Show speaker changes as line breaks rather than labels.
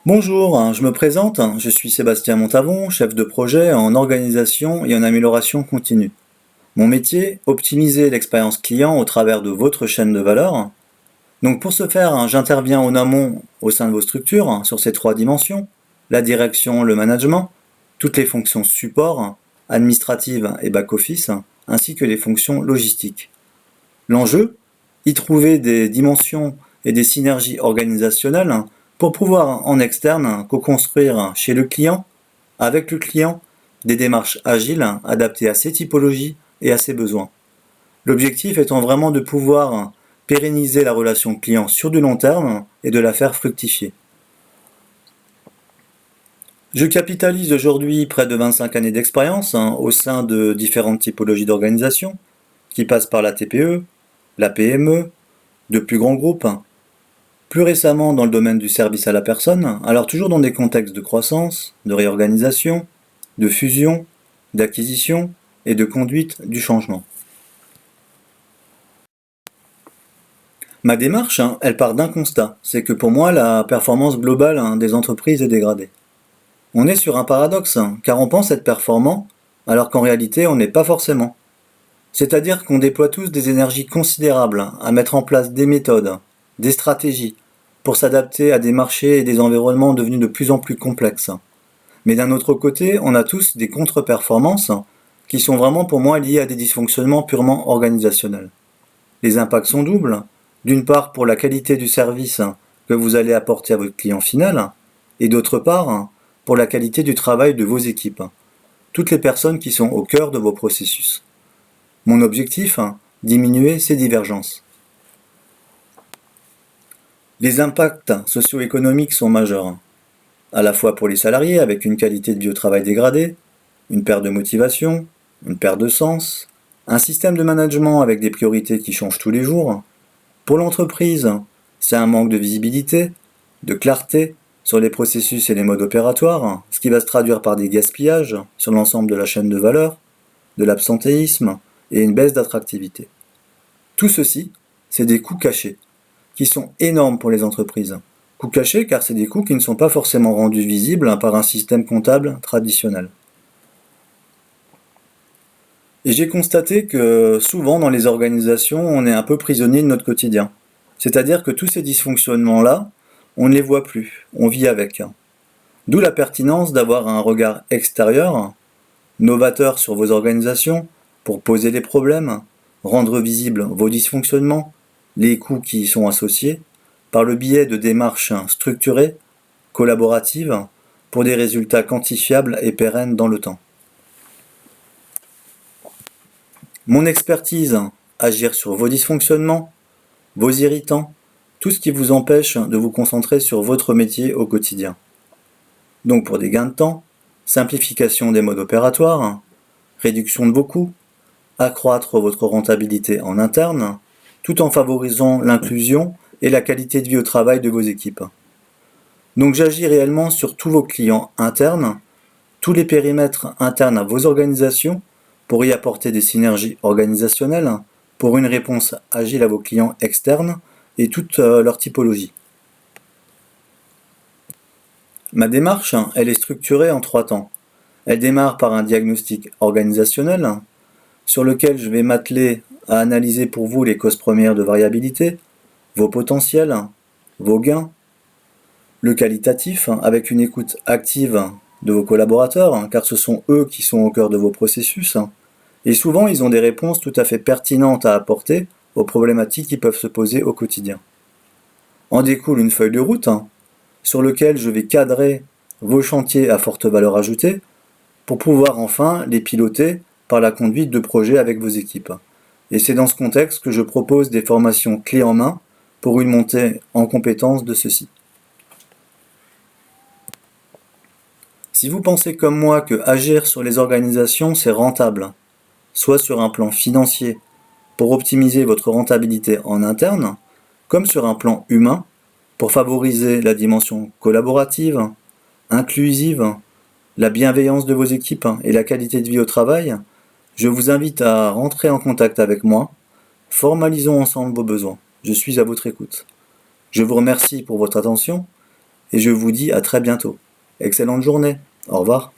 Bonjour, je me présente, je suis Sébastien Montavon, chef de projet en organisation et en amélioration continue. Mon métier, optimiser l'expérience client au travers de votre chaîne de valeur. Donc pour ce faire, j'interviens en amont au sein de vos structures sur ces trois dimensions, la direction, le management, toutes les fonctions support, administratives et back-office, ainsi que les fonctions logistiques. L'enjeu, y trouver des dimensions et des synergies organisationnelles pour pouvoir en externe co-construire chez le client, avec le client, des démarches agiles adaptées à ses typologies et à ses besoins. L'objectif étant vraiment de pouvoir pérenniser la relation client sur du long terme et de la faire fructifier. Je capitalise aujourd'hui près de 25 années d'expérience au sein de différentes typologies d'organisation qui passent par la TPE, la PME, de plus grands groupes, plus récemment dans le domaine du service à la personne, alors toujours dans des contextes de croissance, de réorganisation, de fusion, d'acquisition et de conduite du changement. Ma démarche, elle part d'un constat, c'est que pour moi la performance globale des entreprises est dégradée. On est sur un paradoxe, car on pense être performant, alors qu'en réalité on n'est pas forcément. C'est-à-dire qu'on déploie tous des énergies considérables à mettre en place des méthodes, des stratégies, pour s'adapter à des marchés et des environnements devenus de plus en plus complexes. Mais d'un autre côté, on a tous des contre-performances qui sont vraiment pour moi liées à des dysfonctionnements purement organisationnels. Les impacts sont doubles. D'une part pour la qualité du service que vous allez apporter à votre client final, et d'autre part pour la qualité du travail de vos équipes, toutes les personnes qui sont au cœur de vos processus. Mon objectif, diminuer ces divergences. Les impacts socio-économiques sont majeurs, à la fois pour les salariés avec une qualité de vie au travail dégradée, une perte de motivation, une perte de sens, un système de management avec des priorités qui changent tous les jours. Pour l'entreprise, c'est un manque de visibilité, de clarté sur les processus et les modes opératoires, ce qui va se traduire par des gaspillages sur l'ensemble de la chaîne de valeur, de l'absentéisme et une baisse d'attractivité. Tout ceci, c'est des coûts cachés, qui sont énormes pour les entreprises. Coûts cachés car c'est des coûts qui ne sont pas forcément rendus visibles par un système comptable traditionnel. Et j'ai constaté que souvent dans les organisations, on est un peu prisonnier de notre quotidien. C'est-à-dire que tous ces dysfonctionnements-là, on ne les voit plus, on vit avec. D'où la pertinence d'avoir un regard extérieur, novateur sur vos organisations, pour poser les problèmes, rendre visibles vos dysfonctionnements, les coûts qui y sont associés, par le biais de démarches structurées, collaboratives, pour des résultats quantifiables et pérennes dans le temps. Mon expertise, agir sur vos dysfonctionnements, vos irritants, tout ce qui vous empêche de vous concentrer sur votre métier au quotidien. Donc pour des gains de temps, simplification des modes opératoires, réduction de vos coûts, accroître votre rentabilité en interne, tout en favorisant l'inclusion et la qualité de vie au travail de vos équipes. Donc j'agis réellement sur tous vos clients internes, tous les périmètres internes à vos organisations, pour y apporter des synergies organisationnelles, pour une réponse agile à vos clients externes et toutes leurs typologies. Ma démarche, elle est structurée en 3 temps. Elle démarre par un diagnostic organisationnel, sur lequel je vais m'atteler à analyser pour vous les causes premières de variabilité, vos potentiels, vos gains, le qualitatif, avec une écoute active de vos collaborateurs, car ce sont eux qui sont au cœur de vos processus, et souvent ils ont des réponses tout à fait pertinentes à apporter aux problématiques qui peuvent se poser au quotidien. En découle une feuille de route, sur laquelle je vais cadrer vos chantiers à forte valeur ajoutée, pour pouvoir enfin les piloter par la conduite de projets avec vos équipes. Et c'est dans ce contexte que je propose des formations clés en main pour une montée en compétences de ceux-ci. Si vous pensez comme moi que agir sur les organisations c'est rentable, soit sur un plan financier pour optimiser votre rentabilité en interne, comme sur un plan humain pour favoriser la dimension collaborative, inclusive, la bienveillance de vos équipes et la qualité de vie au travail, je vous invite à rentrer en contact avec moi. Formalisons ensemble vos besoins. Je suis à votre écoute. Je vous remercie pour votre attention et je vous dis à très bientôt. Excellente journée. Au revoir.